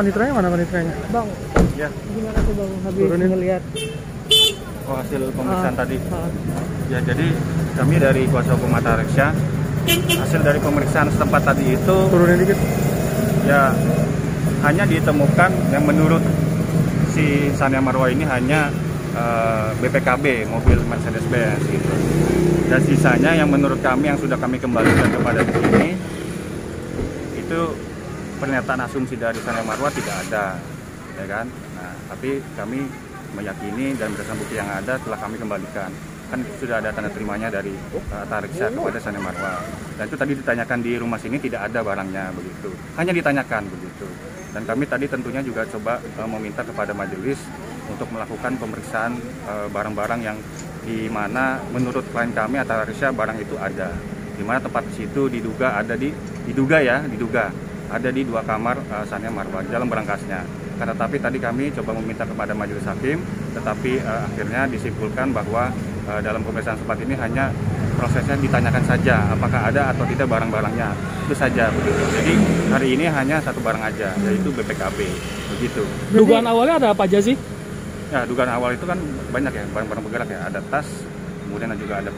panitranya mana panitranya? Bang, Ya, gimana tuh Bang habis Turunin. ngelihat? oh, hasil pemeriksaan tadi. Ah. Ya, jadi kami dari kuasa hukum Hatta Reksa, hasil dari pemeriksaan setempat tadi itu Turunin dikit. ya hanya ditemukan yang menurut si Sania Marwa ini hanya BPKB, mobil Mercedes-Benz gitu. Dan sisanya yang menurut kami yang sudah kami kembalikan kepada di sini itu pernyataan asumsi dari Sania Marwa tidak ada, ya kan? Nah, tapi kami meyakini dan berdasarkan bukti yang ada telah kami kembalikan. Kan sudah ada tanda terimanya dari Hatta Reksa kepada Sania Marwa. Dan itu tadi ditanyakan di rumah sini tidak ada barangnya begitu. Hanya ditanyakan begitu. Dan kami tadi tentunya juga coba meminta kepada majelis untuk melakukan pemeriksaan barang-barang yang di mana menurut klien kami Hatta Reksa barang itu ada. Di mana tempat di situ diduga ada diduga ada di 2 kamar Sania Marwa di dalam berangkasnya. Tetapi tadi kami coba meminta kepada majelis hakim, tetapi akhirnya disimpulkan bahwa dalam pemeriksaan sempat ini hanya prosesnya ditanyakan saja apakah ada atau tidak barang-barangnya, itu saja begitu. Jadi hari ini hanya satu barang aja, yaitu BPKB begitu. Dugaan awalnya ada apa aja sih? Ya, dugaan awal itu kan banyak ya, barang-barang bergerak ya, ada tas, kemudian juga ada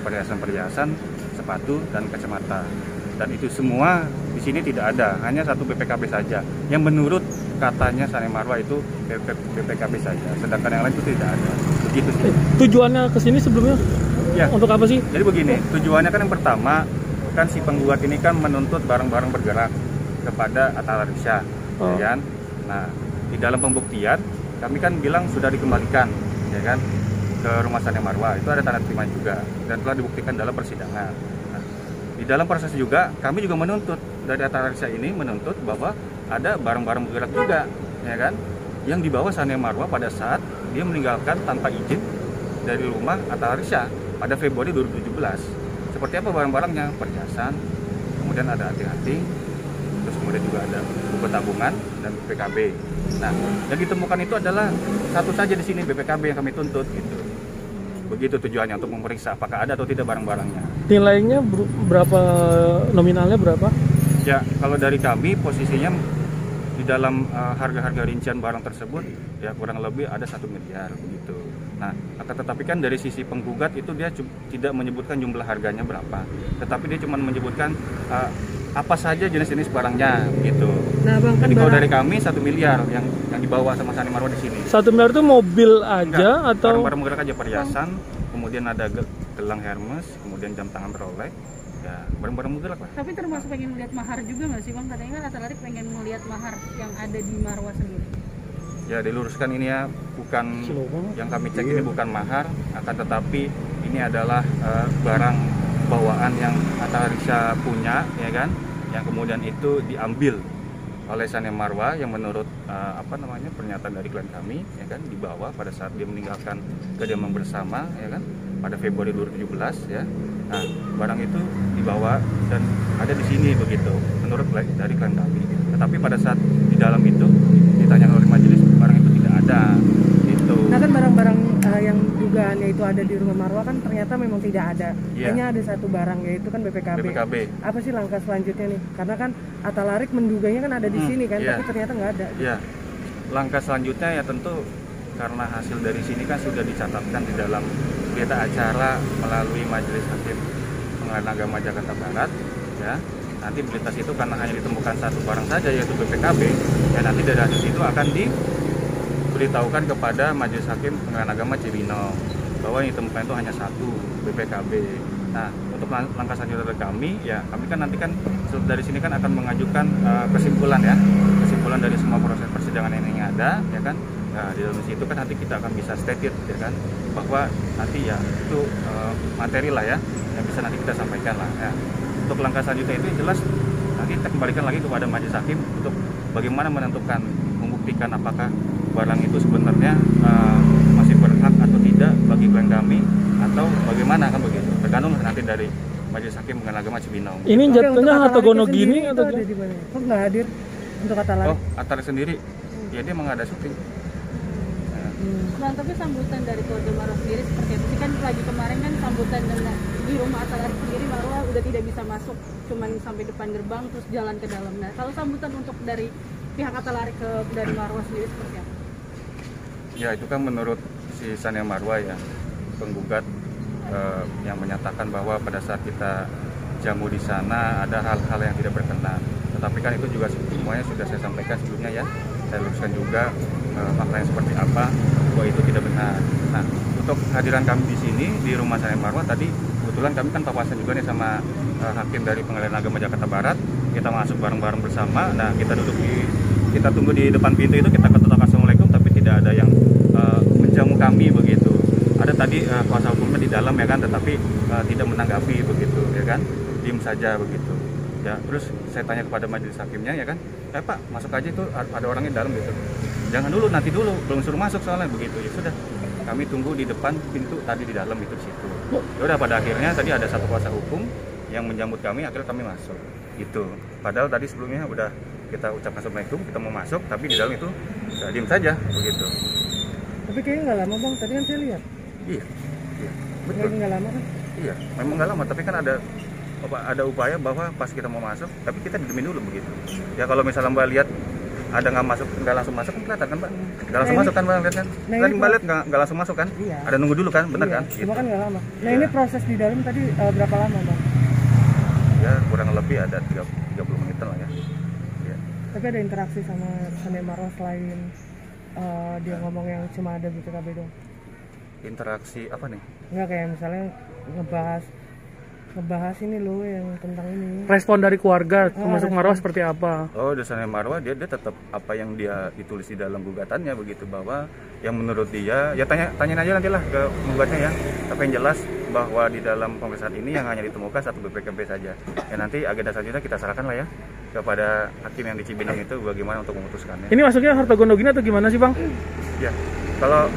perhiasan-perhiasan, sepatu dan kacamata. Dan itu semua di sini tidak ada, hanya satu BPKB saja. Yang menurut katanya Sania Marwa itu BPKB saja, sedangkan yang lain itu tidak ada. Begitu sih. Tujuannya ke sini sebelumnya? Ya. Untuk apa sih? Jadi begini, tujuannya kan yang pertama kan si penggugat ini kan menuntut barang-barang bergerak kepada Hatta Reksa, ya kan? Nah, di dalam pembuktian kami kan bilang sudah dikembalikan, ya kan, ke rumah Sania Marwa. Itu ada tanda terima juga dan telah dibuktikan dalam persidangan. Nah, di dalam proses juga kami juga menuntut dari Hatta Reksa ini menuntut bahwa ada barang-barang bergerak juga, ya kan, yang dibawa Sania Marwa pada saat dia meninggalkan tanpa izin dari rumah Hatta Reksa pada Februari 2017. Seperti apa barang-barangnya? Perhiasan, kemudian ada anting-anting, terus kemudian juga ada buku tabungan dan BPKB. Nah, yang ditemukan itu adalah satu saja di sini BPKB yang kami tuntut gitu. Begitu tujuannya, untuk memeriksa apakah ada atau tidak barang-barangnya. Nilainya berapa, nominalnya berapa? Ya, kalau dari kami posisinya di dalam harga-harga rincian barang tersebut ya kurang lebih ada 1 miliar begitu. Nah, tetapi kan dari sisi penggugat itu dia tidak menyebutkan jumlah harganya berapa, tetapi dia cuma menyebutkan apa saja jenis-jenis barangnya gitu. Nah, Bang, kan jadi kalau dari kami 1 miliar yang dibawa sama Sania Marwa di sini. 1 miliar itu mobil aja. Enggak, atau barang-barang bergerak aja, perhiasan, kemudian ada gelang Hermes, kemudian jam tangan Rolex, ya barang-barang bergerak lah. Tapi termasuk pengen melihat mahar juga nggak sih Bang? Katanya kan Hatta Reksa pengen melihat mahar yang ada di Marwa sendiri. Ya, diluruskan ini ya, bukan yang kami cek ini bukan mahar, akan tetapi ini adalah barang bawaan yang Hatta Reksa punya, ya kan, yang kemudian itu diambil oleh Sania Marwa yang menurut pernyataan dari klien kami, ya kan, dibawa pada saat dia meninggalkan kediaman bersama, ya kan, pada Februari 2017 ya. Nah, barang itu dibawa dan ada di sini begitu menurut dari klien kami. Tetapi pada saat di dalam itu ditanyakan oleh majelis, barang itu tidak ada gitu. Nah, kan barang-barang yang dugaannya itu ada di rumah Marwa kan ternyata memang tidak ada. Iya. Hanya ada satu barang, yaitu kan BPKB. Apa sih langkah selanjutnya nih? Karena kan Hatta Reksa menduganya kan ada di sini kan, iya. tapi ternyata nggak ada. Iya. Langkah selanjutnya ya tentu karena hasil dari sini kan sudah dicatatkan di dalam berita acara melalui Majelis Hakim Pengadilan Agama Jakarta Barat, ya. Nanti berita itu karena hanya ditemukan satu barang saja yaitu BPKB, ya nanti dari hasil itu akan diberitahukan kepada Majelis Hakim Pengadilan Agama Cibinong bahwa yang ditemukan itu hanya satu BPKB. Nah, untuk langkah selanjutnya dari kami, ya kami kan nanti kan dari sini kan akan mengajukan kesimpulan ya, kesimpulan dari semua proses persidangan yang ada, ya kan. Nah, di dalam situ kan nanti kita akan bisa stated, ya kan, bahwa nanti ya itu materi lah ya, yang bisa nanti kita sampaikan lah. Ya. Untuk langkah selanjutnya itu jelas nanti kita kembalikan lagi kepada majelis hakim untuk bagaimana menentukan, membuktikan apakah barang itu sebenarnya masih berhak atau tidak bagi klien kami atau bagaimana kan begitu. Tergantung nanti dari Majelis Hakim Pengadilan Agama Cibinong. Ini jatuhnya Hartogono gini atau ada di mana? Kok nggak hadir untuk Hatta Reksa? Oh, Hatta Reksa sendiri, ya dia emang ada syuting. Bang, tapi sambutan dari keluarga Marwa sendiri seperti itu sih kan lagi kemarin kan sambutan dengan di rumah Hatta Reksa sendiri Marwa udah tidak bisa masuk, cuman sampai depan gerbang terus jalan ke dalam. Nah, kalau sambutan untuk dari pihak Atalarik dari Marwah sendiri seperti apa? Ya itu kan menurut si Sania Marwah ya, penggugat yang menyatakan bahwa pada saat kita jamu di sana ada hal-hal yang tidak berkenan. Tetapi kan itu juga semuanya sudah saya sampaikan sebelumnya ya. Saya luruskan juga faktanya seperti apa, bahwa itu tidak benar. Nah, untuk kehadiran kami di sini di rumah Sania Marwah tadi kebetulan kami kan papasan juga nih sama hakim dari Pengadilan Agama Jakarta Barat. Kita masuk bareng-bareng bersama. Nah, kita tunggu di depan pintu itu, kita ketuk assalamualaikum, tapi tidak ada yang menjamu kami begitu. Ada tadi kuasa hukumnya di dalam ya kan, tetapi tidak menanggapi begitu ya kan, diem saja begitu. Ya, terus saya tanya kepada majelis hakimnya ya kan, Pak masuk aja itu ada orangnya di dalam gitu. Jangan dulu, nanti dulu, belum suruh masuk soalnya begitu. Ya sudah, kami tunggu di depan pintu tadi di dalam itu di situ. Ya udah pada akhirnya tadi ada satu kuasa hukum yang menjemput kami, akhirnya kami masuk. Gitu. Padahal tadi sebelumnya udah kita ucapkan assalamualaikum, kita mau masuk, tapi di dalam itu udah diem saja begitu. Tapi kayaknya nggak lama bang, tadi kan saya lihat. Iya, betul. Nggak lama kan? Iya, memang nggak lama, tapi kan ada upaya bahwa pas kita mau masuk, tapi kita didiemin dulu begitu. Ya kalau misalnya Mbak lihat ada nggak langsung masuk kan kelihatan kan Mbak? Nggak langsung masuk kan Mbak, lihat kan? Tadi Mbak lihat nggak langsung masuk kan? Iya. Ada nunggu dulu kan, benar Iya, kan? cuma kan nggak lama. Nah Iya. ini proses di dalam tadi berapa lama bang? Ya kurang lebih ada 30 menitan lah ya. Ya. Tapi ada interaksi sama Sania Marwah selain dia ngomong yang cuma ada BPKB dong? Interaksi apa nih? Nggak kayak misalnya ngebahas ini loh yang tentang ini. Respon dari keluarga termasuk Marwah seperti apa? Oh, Sania Marwah dia tetap apa yang dia ditulis di dalam gugatannya begitu, bahwa yang menurut dia ya tanyain aja nantilah ke penggugatnya ya. Tapi yang jelas bahwa di dalam pemeriksaan ini yang hanya ditemukan satu BPKB saja. Ya nanti agenda selanjutnya kita serahkan lah ya kepada hakim yang di Cibinong itu bagaimana untuk memutuskannya. Ini masuknya harta gonogini atau gimana sih Bang? Ya, kalau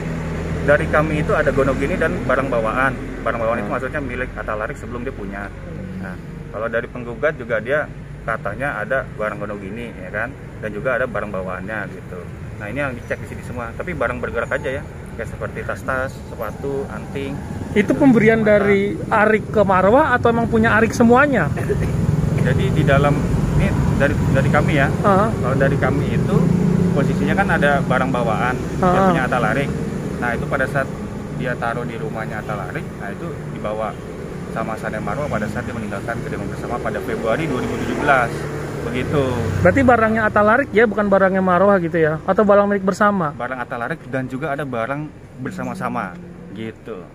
dari kami itu ada gonogini dan barang bawaan. Barang bawaan itu maksudnya milik Atalarik sebelum dia punya. Nah, kalau dari penggugat juga dia katanya ada barang gonogini ya kan, dan juga ada barang bawaannya gitu. Nah ini yang dicek di sini semua. Tapi barang bergerak aja ya, kayak seperti tas-tas, sepatu, anting. Itu pemberian dari Arik ke Marwah atau emang punya Arik semuanya? Jadi di dalam ini dari kami ya. Kalau dari kami itu posisinya kan ada barang bawaan yang punya Atalarik. Nah itu pada saat dia taruh di rumahnya Atalarik, nah itu dibawa sama Sania Marwah pada saat dia meninggalkan kediaman bersama pada Februari 2017 begitu. Berarti barangnya Atalarik ya, bukan barangnya Marwah gitu ya? Atau barang milik bersama? Barang Atalarik dan juga ada barang bersama-sama gitu.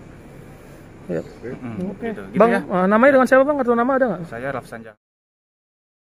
Ya. Gitu. Bang, ya. namanya dengan siapa Bang? Kartu nama ada nggak? Saya Rafsanja.